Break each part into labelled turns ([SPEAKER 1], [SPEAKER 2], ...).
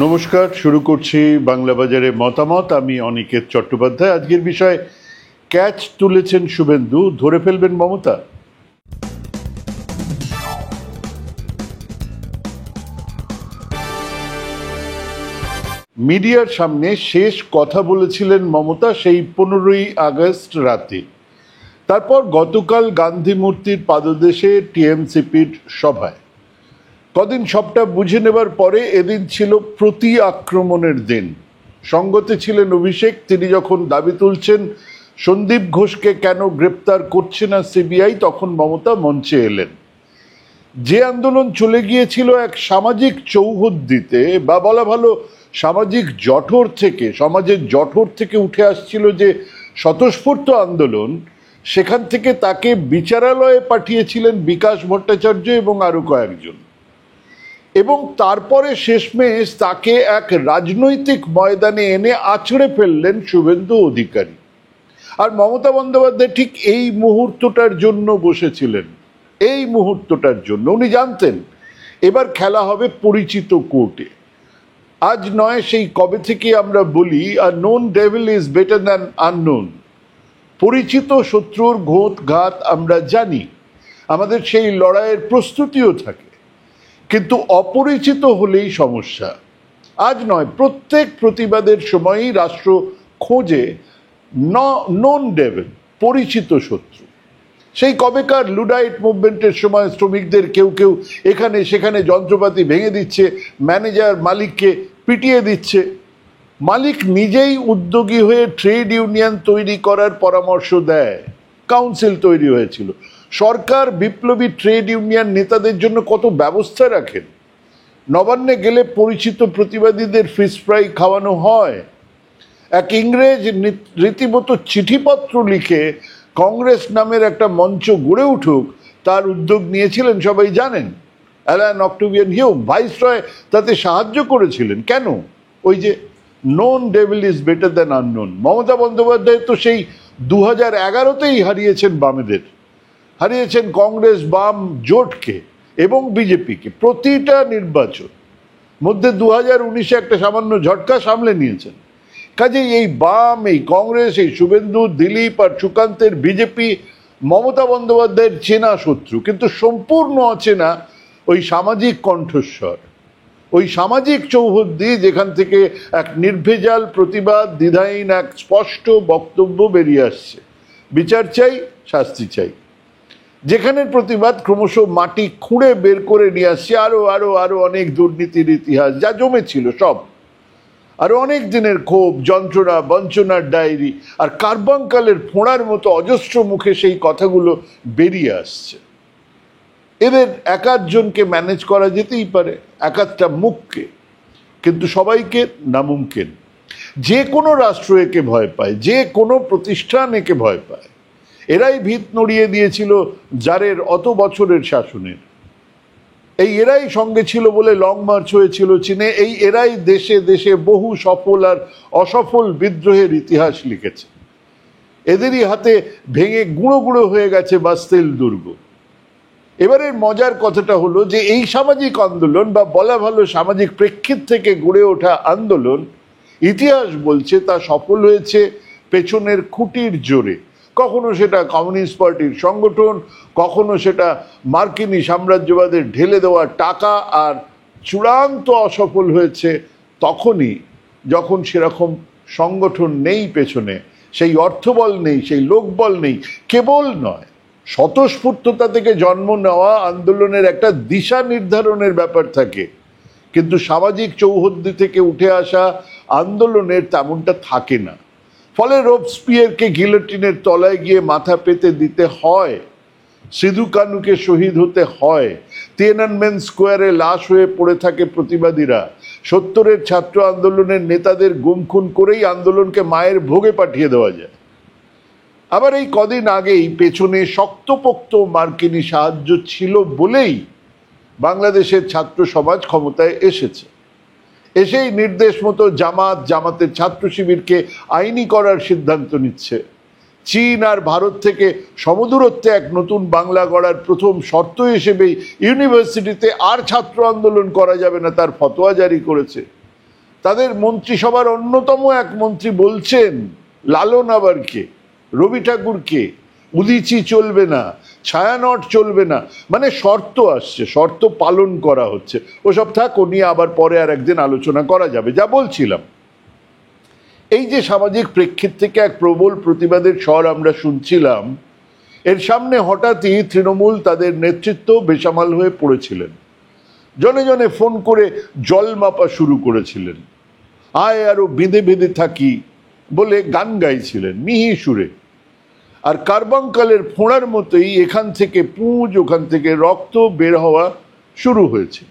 [SPEAKER 1] নমস্কার, শুরু করছি বাংলা বাজারে মতামত। আমি অনিকেত চট্টোপাধ্যায়। আজকের বিষয়, ক্যাচ তুলেছেন শুভেন্দু, ধরে ফেলবেন মমতা। মিডিয়ার সামনে শেষ কথা বলেছিলেন মমতা সেই 15ই আগস্ট রাতে। তারপর গতকাল গান্ধী মূর্তির পাদদেশে টিএমসিপির সভায়। কদিন সবটা বুঝে নেবার পরে এদিন ছিল প্রতি আক্রমণের দিন। সঙ্গতে ছিলেন অভিষেক। তিনি যখন দাবি তুলছেন সন্দীপ ঘোষকে কেন গ্রেপ্তার করছে না সিবিআই, তখন মমতা মঞ্চে এলেন। যে আন্দোলন চলে গিয়েছিল এক সামাজিক চৌহদ্দিতে, বা বলা ভালো সামাজিক জঠর থেকে, সমাজের জঠর থেকে উঠে আসছিল যে স্বতঃস্ফূর্ত আন্দোলন, সেখান থেকে তাকে বিচারালয়ে পাঠিয়েছিলেন বিকাশ ভট্টাচার্য এবং আরো কয়েকজন। এবং তারপরে শেষমেশ তাকে এক রাজনৈতিক ময়দানে এনে আছড়ে ফেললেন শুভেন্দু অধিকারী। আর মমতা বন্দ্যোপাধ্যায় ঠিক এই মুহূর্তটার জন্য বসেছিলেন। এই মুহূর্তটার জন্য উনি জানতেন এবার খেলা হবে পরিচিত কোর্টে। আজ নয়, সেই কবে থেকে আমরা বলি a known devil is better than unknown. পরিচিত শত্রুর ঘোত ঘাত আমরা জানি, আমাদের সেই লড়াইয়ের প্রস্তুতিও থাকে, কিন্তু অপরিচিত হলেই সমস্যা। আজ নয়, প্রত্যেক প্রতিবাদের সময়ই রাষ্ট্র খোঁজে নন ডেভিল, পরিচিত শত্রু। সেই কবেকার লুডাইট মুভমেন্টের সময় শ্রমিকদের কেউ কেউ এখানে সেখানে যন্ত্রপাতি ভেঙে দিচ্ছে, ম্যানেজার মালিককে পিটিয়ে দিচ্ছে। মালিক নিজেই উদ্যোগী হয়ে ট্রেড ইউনিয়ন তৈরি করার পরামর্শ দেয়। কাউন্সিল তৈরি হয়েছিল। সরকার বিপ্লবী ট্রেড ইউনিয়ন নেতাদের জন্য কত ব্যবস্থা রাখেন। নবান্নে গেলে পরিচিত প্রতিবাদীদের ফিশ ফ্রাই খাওয়ানো হয়। এক ইংরেজ রীতিমতো চিঠিপত্র লিখে কংগ্রেস নামের একটা মঞ্চ গড়ে উঠুক তার উদ্যোগ নিয়েছিলেন, সবাই জানেন। অ্যালান অক্টোভিয়ান হিউম ভাইসরয় তাতে সাহায্য করেছিলেন। কেন? ওই যে known devil is better than unknown. Mamata Bandyopadhyay তো সেই 2011-তেই হারিয়েছেন বামেদের, হারিয়েছেন কংগ্রেস বাম জোটকে এবং বিজেপিকে। প্রতিটা নির্বাচন মধ্যে 2019-এ একটা সামান্য ঝটকা সামলে নিয়েছেন। কাজেই এই বাম, এই কংগ্রেস, এই শুভেন্দু, দিলীপ আর সুকান্তের বিজেপি মমতা বন্দ্যোপাধ্যায়ের চেনা শত্রু, কিন্তু সম্পূর্ণ অচেনা ওই সামাজিক কণ্ঠস্বর, ওই সামাজিক চৌহদ্দি যেখান থেকে এক নির্ভেজাল প্রতিবাদ, দ্বিধাহীন এক স্পষ্ট বক্তব্য বেরিয়ে আসছে। বিচার চাই, শাস্তি চাই। যেখানের প্রতিবাদ ক্রমশ মাটি খুঁড়ে বের করে নিয়ে আসছে আরো আরো আরো অনেক দুর্নীতির ইতিহাস, যা জমেছিল সব, আরো অনেক দিনের ক্ষোভ, যন্ত্রণা, বঞ্চনার ডায়েরি, আর কার্বাঙ্কালের ফোঁড়ার মতো অজস্র মুখে সেই কথাগুলো বেরিয়ে আসছে। এদের এক আধজনকে ম্যানেজ করা যেতেই পারে, এক আধটা মুখকে, কিন্তু সবাইকে নামুমকিন। যে কোনো রাষ্ট্র একে ভয় পায়, যে কোনো প্রতিষ্ঠান একে ভয় পায়। এরাই ভিত নড়িয়ে দিয়েছিল জারের অত বছরের শাসনের। এই এরাই সঙ্গে ছিল বলে লং মার্চ হয়েছিল চীনে। এই এরাই দেশে দেশে বহু সফল আর অসফল বিদ্রোহের ইতিহাস লিখেছে। এদেরই হাতে ভেঙে গুঁড়ো গুঁড়ো হয়ে গেছে বাস্তিল দুর্গ। এবারের মজার কথাটা হলো যে এই সামাজিক আন্দোলন, বা বলা ভালো সামাজিক প্রেক্ষিত থেকে গড়ে ওঠা আন্দোলন, ইতিহাস বলছে তা সফল হয়েছে পেছনের খুঁটির জোরে। কখনো সেটা কমিউনিস্ট পার্টির সংগঠন, কখনো সেটা মার্কিনী সাম্রাজ্যবাদের ঢেলে দেওয়া টাকা, আর চূড়ান্ত অসফল হয়েছে তখনই যখন সেরকম সংগঠন নেই পেছনে, সেই অর্থবল নেই, সেই লোকবল নেই। কেবল নয়, স্বতঃস্ফূর্ততা থেকে জন্ম নেওয়া আন্দোলনের একটা দিশা নির্ধারণের ব্যাপার থাকে, কিন্তু সামাজিক চৌহদ্দি থেকে উঠে আসা আন্দোলনের তেমনটা থাকে না। ফলে রোবস্পিয়ারকে গিলোটিনের তলায় গিয়ে মাথা পেতে দিতে হয়, সিধু কানুকে শহীদ হতে হয়, তিয়েনানমেন স্কোয়ারে লাশ হয়ে পড়ে থাকে প্রতিবাদীরা। 70-এর ছাত্র আন্দোলনের নেতাদের গুম খুন করেই আন্দোলনকে মায়ের ভোগে পাঠিয়ে দেওয়া যায়। আবার এই কদিন আগেই পেছনে শক্তপোক্ত মার্কিনী সাহায্য ছিল বলেই বাংলাদেশের ছাত্র সমাজ ক্ষমতায় এসেছে। এসেই নির্দেশ মতো জামাতের ছাত্র শিবিরকে আইনি করার সিদ্ধান্ত নিচ্ছে। চীন আর ভারত থেকে সমদূরত্বে এক নতুন বাংলা গড়ার প্রথম শর্ত হিসেবেই ইউনিভার্সিটিতে আর ছাত্র আন্দোলন করা যাবে না তার ফতোয়া জারি করেছে। তাদের মন্ত্রিসভার অন্যতম এক মন্ত্রী বলছেন লালন আবার কে, রবি ঠাকুর কে, উদীচী চলবে না, ছায়ানট চলবে না, মানে শর্ত আসছে, শর্ত পালন করা হচ্ছে। ওসব থাক, ও নিয়ে আবার পরে আর একদিন আলোচনা করা যাবে। যা বলছিলাম, এই যে সামাজিক প্রেক্ষিত থেকে এক প্রবল প্রতিবাদের স্বর আমরা শুনছিলাম, এর সামনে হঠাৎই তৃণমূল তাদের নেতৃত্ব বেসামাল হয়ে পড়েছিলেন। জনে জনে ফোন করে জল মাপা শুরু করেছিলেন। আয় আরো বেঁধে বেঁধে থাকি বলে গান গাইছিলেন মিহি সুরে। আর কার্বাঙ্কালের ফোঁড়ার মতোই এখান থেকে পুঁজ, ওখান থেকে রক্ত বের হওয়া শুরু হয়েছে।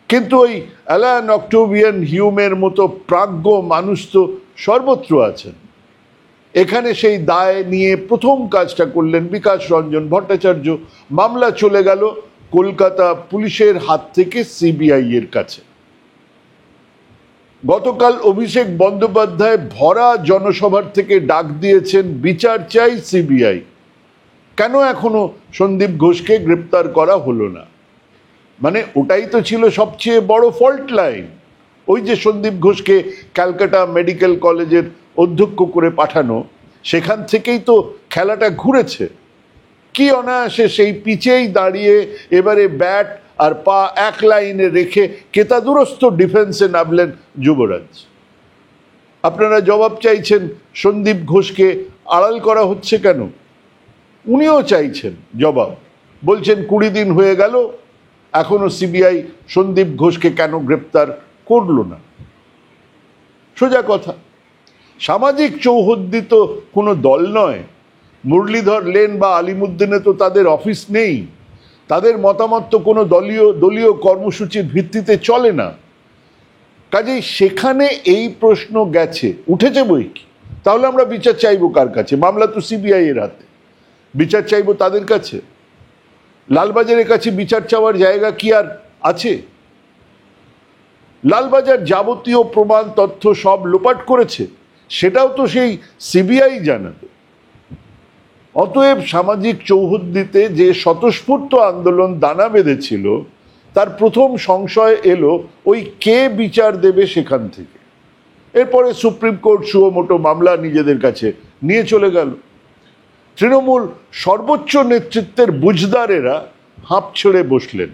[SPEAKER 1] কিন্তু ওই অ্যালান অক্টোভিয়ান হিউমের মতো প্রাজ্ঞ মানুষ তো সর্বত্র আছেন। এখানে সেই দায় নিয়ে প্রথম কাজটা করলেন বিকাশ রঞ্জন ভট্টাচার্য। মামলা চলে গেল কলকাতা পুলিশের হাত থেকে সিবিআই এর কাছে। গতকাল অভিষেক বন্দ্যোপাধ্যায় ভরা জনসভার থেকে ডাক দিয়েছেন বিচার চাই সিবিআই। কেন এখনো সন্দীপ ঘোষকে গ্রেপ্তার করা হলো না? মানে ওটাই তো ছিল সবচেয়ে বড় ফল্ট লাইন। ওই যে সন্দীপ ঘোষকে ক্যালকাটা মেডিকেল কলেজের অধ্যক্ষ করে পাঠানো, সেখান থেকেই তো খেলাটা ঘুরেছে। কি অনায়াসে সেই পিচেই দাঁড়িয়ে এবারে ব্যাট আর পা এক লাইনে রেখে কেতাদুরস্ত ডিফেন্সে নামলেন যুবরাজ। আপনারা জবাব চাইছেন সন্দীপ ঘোষকে আড়াল করা হচ্ছে কেন? উনিও চাইছেন জবাব। বলছেন 20 দিন হয়ে গেল, এখনো সিবিআই সন্দীপ ঘোষকে কেন গ্রেপ্তার করল না? সোজা কথা, সামাজিক চৌহদ্দি তো কোনো দল নয়। মুরলীধর লেন বা আলিমুদ্দিনে তো তাদের অফিস নেই। তাদের মতামত তো কোনো দলীয় কর্মসূচির ভিত্তিতে চলে না। কাজেই সেখানে এই প্রশ্ন গেছে, উঠেছে বই কি। তাহলে আমরা বিচার চাইবো কার কাছে? মামলা তো সিবিআই এর হাতে, বিচার চাইবো তাদের কাছে। লালবাজারের কাছে বিচার চাওয়ার জায়গা কি আর আছে? লালবাজার যাবতীয় প্রমাণ তথ্য সব লোপাট করেছে, সেটাও তো সেই সিবিআই জানাবে। অতএব সামাজিক চৌহদ্দিতে যে স্বতঃস্ফূর্ত আন্দোলন দানা বেঁধেছিল, তার প্রথম সংশয় এলো ওই কে বিচার দেবে সেখান থেকে। এরপরে সুপ্রিম কোর্ট সুমোটো মামলা নিজেদের কাছে নিয়ে চলে গেল। তৃণমূল সর্বোচ্চ নেতৃত্বের বুঝদারেরা হাঁপ ছেড়ে বসলেন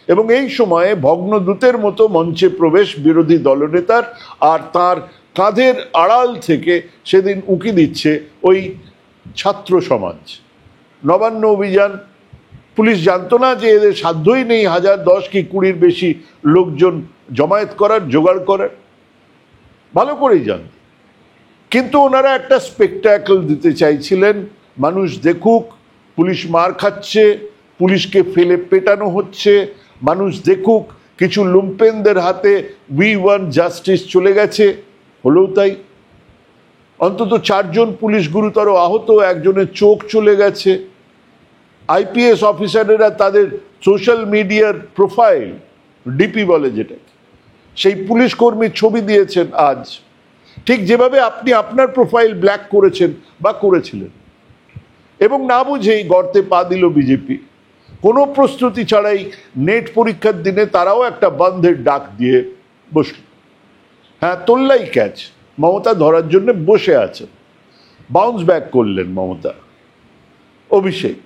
[SPEAKER 1] এবং এই সময়ে ভগ্নদূতের মতো মঞ্চে প্রবেশ বিরোধী দলনেতার। আর তার কাঁধের আড়াল থেকে সেদিন উঁকি দিচ্ছে ওই ছাত্র সমাজ। নবান্ন অভিযান, পুলিশ জানতো না যে এদের সাধ্যই নেই 1000, 10 কি 20 বেশি লোকজন জমায়েত করার, জোগাড় করার। ভালো করেই জানত, কিন্তু ওনারা একটা স্পেকট্যাকল দিতে চাইছিলেন। মানুষ দেখুক পুলিশ মার খাচ্ছে, পুলিশকে ফেলে পেটানো হচ্ছে, মানুষ দেখুক কিছু লুম্পেনদের হাতে উই ওয়ান্ট জাস্টিস চলে গেছে। হলেও তাই। অন্তত 4 জন পুলিশ গুরুতর আহত, একজনের চোখ চলে গেছে। আইপিএস অফিসারেরা তাদের সোশ্যাল মিডিয়ার প্রোফাইল, ডিপি বলে যেটা, সেই পুলিশ কর্মীর ছবি দিয়েছেন আজ, ঠিক যেভাবে আপনি আপনার প্রোফাইল ব্ল্যাক করেছেন বা করেছিলেন। এবং না বুঝেই গর্তে পা দিল বিজেপি। কোনো প্রস্তুতি ছাড়াই নেট পরীক্ষার দিনে তারাও একটা বন্ধের ডাক দিয়ে বসল। হ্যাঁ, তোল্লাই ক্যাচ, মমতা ধরার জন্য বসে আছেন। বাউন্স ব্যাক করলেন মমতা, অভিষেক,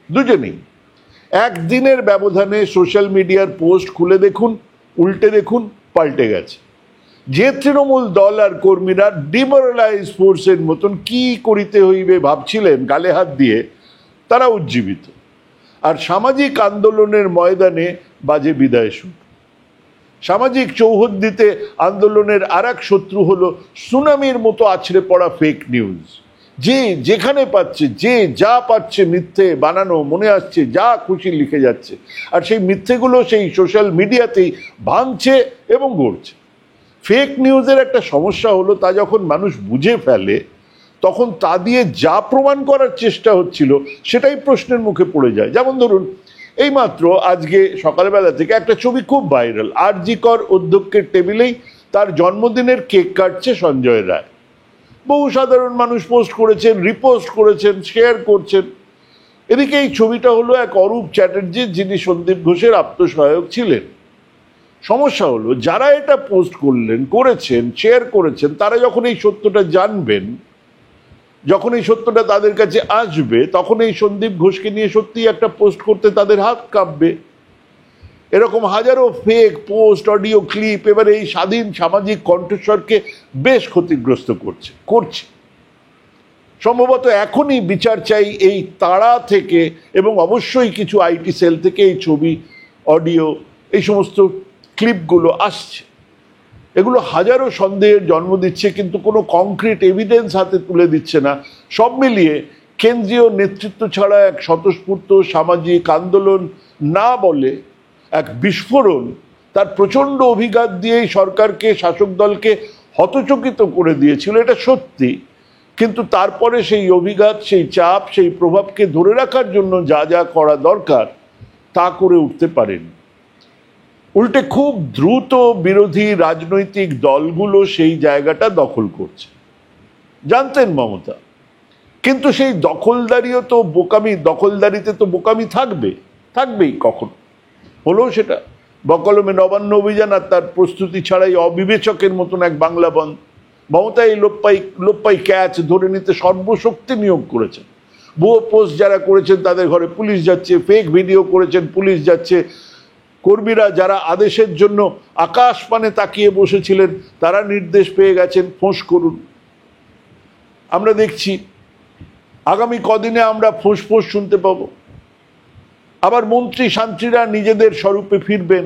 [SPEAKER 1] দুজনেই। একদিনের ব্যবধানে সোশ্যাল মিডিয়ার পোস্ট খুলে দেখুন, উল্টে দেখুন, পাল্টে গেছে। যে তৃণমূল দল আর কর্মীরা ডিমোরালাইজ ফোর্সের মতন কি করিতে হইবে ভাবছিলেন গালে হাত দিয়ে, তারা উজ্জীবিত। আর সামাজিক আন্দোলনের ময়দানে বাজে বিদায় সুর। সামাজিক চৌহদ্দিতে আন্দোলনের আর এক শত্রু হলো সুনামির মতো আছড়ে পড়া ফেক নিউজ। যে যেখানে পাচ্ছে, যে যা পাচ্ছে মিথ্যে বানানো, মনে আসছে যা খুশি লিখে যাচ্ছে। আর সেই মিথ্যেগুলো সেই সোশ্যাল মিডিয়াতেই ভাঙছে এবং গড়ছে। ফেক নিউজের একটা সমস্যা হলো, তা যখন মানুষ বুঝে ফেলে, তখন তা দিয়ে যা প্রমাণ করার চেষ্টা হচ্ছিল সেটাই প্রশ্নের মুখে পড়ে যায়। যেমন ধরুন, এইমাত্র আজকে সকালবেলা থেকে একটা ছবি খুব ভাইরাল। আরজি কর অধ্যক্ষের টেবিলেই তার জন্মদিনের কেক কাটছে সঞ্জয় রায়। বহু সাধারণ মানুষ পোস্ট করেছেন, রিপোস্ট করেছেন, শেয়ার করছেন। এদিকে এই ছবিটা হলো এক অরূপ চ্যাটার্জি, যিনি সন্দীপ ঘোষের আত্মসহায়ক ছিলেন। সমস্যা হলো যারা এটা পোস্ট করেছেন, শেয়ার করেছেন, তারা যখন এই সত্যটা জানবেন, যখন এই সত্যটা তাদের কাছে আসবে, তখন এই সন্দীপ ঘোষকে নিয়ে সত্যি একটা পোস্ট করতে তাদের হাত কাঁপবে। এরকম হাজারো ফেক পোস্ট, অডিও ক্লিপ এবারে এই স্বাধীন সামাজিক কণ্ঠস্বরকে বেশ ক্ষতিগ্রস্ত করছে। সম্ভবত এখনই বিচার চাই এই তাড়া থেকে, এবং অবশ্যই কিছু আইটি সেল থেকে এই ছবি, অডিও, এই সমস্ত ক্লিপগুলো আসছে। এগুলো হাজারো সন্দেহের জন্ম দিচ্ছে, কিন্তু কোনো কংক্রিট এভিডেন্স হাতে তুলে দিচ্ছে না। সব মিলিয়ে কেন্দ্রীয় নেতৃত্ব ছাড়া এক স্বতঃস্ফূর্ত সামাজিক আন্দোলন না বলে এক বিস্ফোরণ তার প্রচণ্ড অভিঘাত দিয়েই সরকারকে, শাসক দলকে হতচকিত করে দিয়েছিল, এটা সত্যি। কিন্তু তারপরে সেই অভিঘাত, সেই চাপ, সেই প্রভাবকে ধরে রাখার জন্য যা যা করা দরকার তা করে উঠতে পারেনি। উল্টে খুব দ্রুত বিরোধী রাজনৈতিক দলগুলো সেই জায়গাটা দখল করছে। জানতেন মমতা, কিন্তু সেই দখলদারিও তো বোকামি, দখলদারিতে তো বোকামি থাকবেই কখনো। হলো সেটা বকলমে নবান্ন অভিযান আর তার প্রস্তুতি ছাড়াই অবিবেচকের মতন এক বাংলা বন্ধ। মমতা এই লোপ্পাই ক্যাচ ধরে নিতে সর্বশক্তি নিয়োগ করেছেন। ভুয়ো পোস্ট যারা করেছেন তাদের ঘরে পুলিশ যাচ্ছে, ফেক ভিডিও করেছেন পুলিশ যাচ্ছে, কর্মীরা যারা আদেশের জন্য আকাশ পানে তাকিয়ে বসেছিলেন তারা নির্দেশ পেয়ে গেছেন ফোঁস করুন। আমরা দেখছি আগামী কদিনে আমরা ফোঁস শুনতে পাবো। আবার মন্ত্রী শান্ত্রীরা নিজেদের স্বরূপে ফিরবেন।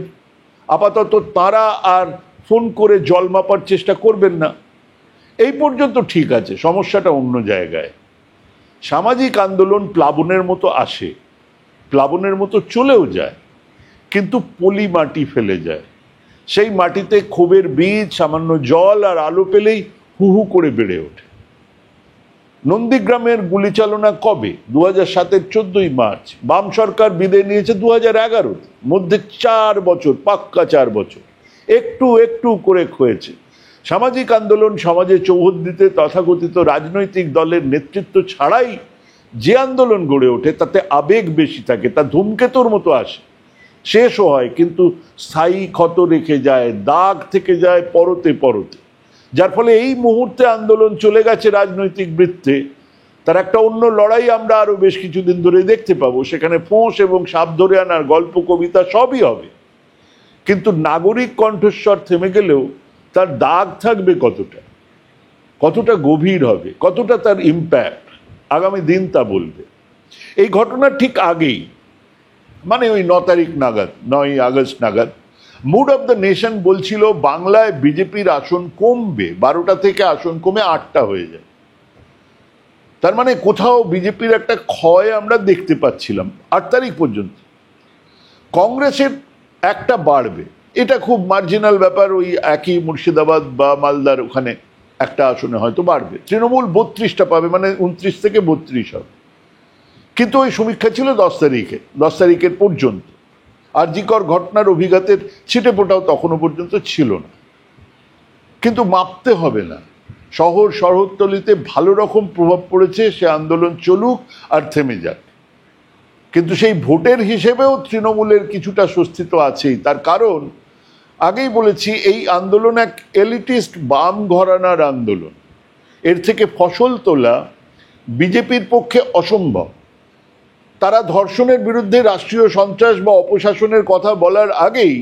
[SPEAKER 1] আপাতত তারা আর ফোন করে জল মাপার চেষ্টা করবেন না। এই পর্যন্ত ঠিক আছে, সমস্যাটা অন্য জায়গায়। সামাজিক আন্দোলন প্লাবনের মতো আসে, প্লাবনের মতো চলেও যায়, কিন্তু পলি মাটি ফেলে যায়। সেই মাটিতে ক্ষোভের বীজ, সামান্য জল আর আলো পেলেই হু হু করে বেড়ে ওঠে। নন্দীগ্রামের গুলিচালনা কবে? 2007-এর 14ই মার্চ। বাম সরকার বিদায় নিয়েছে 2011-র মধ্যে 4 বছর, পাক্কা 4 বছর একটু একটু করে হয়েছে। সামাজিক আন্দোলন সমাজে চৌহদ্দিতে তথাকথিত রাজনৈতিক দলের নেতৃত্ব ছাড়াই যে আন্দোলন গড়ে ওঠে তাতে আবেগ বেশি থাকে, তা ধূমকেতুর মতো আসে, শেষও হয়, কিন্তু স্থায়ী ক্ষত রেখে যায়, দাগ থেকে যায় পরতে পরতে। যার ফলে এই মুহূর্তে আন্দোলন চলে গেছে রাজনৈতিক বৃত্তে, তার একটা অন্য লড়াই আমরা আরো বেশ কিছুদিন ধরে দেখতে পাবো। সেখানে ফোঁস এবং সাপ ধরে আনার গল্প, কবিতা সবই হবে, কিন্তু নাগরিক কণ্ঠস্বর থেমে গেলেও তার দাগ থাকবে কতটা গভীর হবে, কতটা তার ইম্প্যাক্ট, আগামী দিন তা বলবে। এই ঘটনার ঠিক আগেই, মানে ওই 9 তারিখ নাগাদ, 9ই আগস্ট নাগাদ, মুড অফ দ্য নেশন বলছিল বাংলায় বিজেপির আসন কমবে, 12টা থেকে আসন কমে 8টা হয়ে যায়। তার মানে কোথাও বিজেপির একটা ক্ষয় আমরা দেখতে পাচ্ছিলাম 8 তারিখ পর্যন্ত। কংগ্রেসের একটা বাড়বে, এটা খুব মার্জিনাল ব্যাপার, ওই একই মুর্শিদাবাদ বা মালদার ওখানে একটা আসনে হয়তো বাড়বে। তৃণমূল 32টা পাবে, মানে 29 থেকে 32 হবে। কিন্তু ওই সমীক্ষা ছিল 10 তারিখের পর্যন্ত। আরজিকর ঘটনার অভিঘাতের ছিটেফোঁটাও তখনও পর্যন্ত ছিল না। কিন্তু মাপতে হবে না, শহরতলিতে ভালো রকম প্রভাব পড়েছে, সে আন্দোলন চলুক আর থেমে যাক। কিন্তু সেই ভোটের হিসেবেও তৃণমূলের কিছুটা স্বস্তি তো আছেই। তার কারণ আগেই বলেছি, এই আন্দোলন এক এলিটিস্ট বাম ঘরানার আন্দোলন। এর থেকে ফসল তোলা বিজেপির পক্ষে অসম্ভব। তারা ধর্ষণের বিরুদ্ধে, রাষ্ট্রীয় সন্ত্রাস বা অপশাসনের কথা বলার আগেই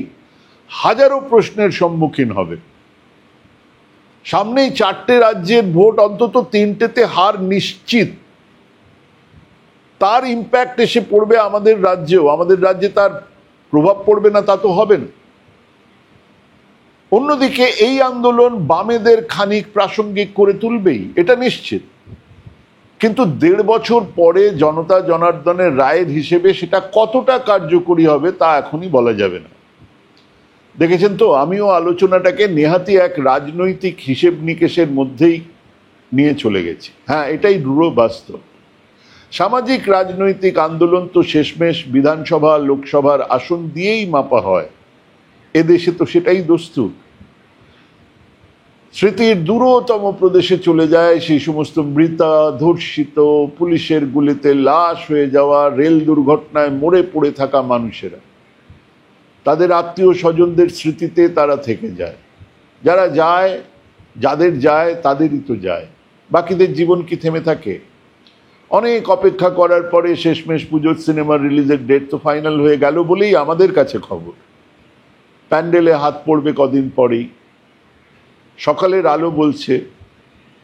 [SPEAKER 1] হাজারো প্রশ্নের সম্মুখীন হবে। সামনেই 4টে রাজ্যের ভোট, অন্তত 3টেতে হার নিশ্চিত। তার ইম্প্যাক্ট এসে পড়বে আমাদের রাজ্যেও। আমাদের রাজ্যে তার প্রভাব পড়বে না তা তো হবে না। অন্যদিকে এই আন্দোলন বামেদের খানিক প্রাসঙ্গিক করে তুলবেই, এটা নিশ্চিত। কিন্তু 1.5 বছর পরে জনতা জনার্দনের রায়ের হিসেবে সেটা কতটা কার্যকরী হবে তা এখনই বলা যাবে না। দেখেছেন তো, আমিও আলোচনাটাকে নেহাতি এক রাজনৈতিক হিসেব নিকেশের মধ্যেই নিয়ে চলে গেছি। হ্যাঁ, এটাই রূঢ় বাস্তব। সামাজিক রাজনৈতিক আন্দোলন তো শেষমেশ বিধানসভা, লোকসভার আসন দিয়েই মাপা হয়। এদেশে তো সেটাই দস্তুর। স্মৃতির দূরতম প্রদেশে চলে যায় সেই সমস্ত মৃতা, ধর্ষিত, পুলিশের গুলিতে লাশ হয়ে যাওয়া, রেল দুর্ঘটনায় মরে পড়ে থাকা মানুষেরা। তাদের আত্মীয় স্বজনদের স্মৃতিতে তারা থেকে যায়। যারা যায়, যাদের যায় তাদেরই তো যায়, বাকিদের জীবন কি থেমে থাকে? অনেক অপেক্ষা করার পরে শেষমেশ পুজোর সিনেমার রিলিজের ডেট তো ফাইনাল হয়ে গেল বলেই আমাদের কাছে খবর। প্যান্ডেলে হাত পড়বে কদিন পরেই। সকালের আলো বলছে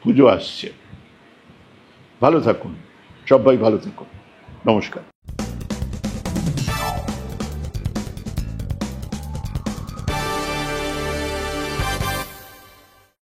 [SPEAKER 1] পুজো আসছে। ভালো থাকুন, সবাই ভালো থাকুন। নমস্কার।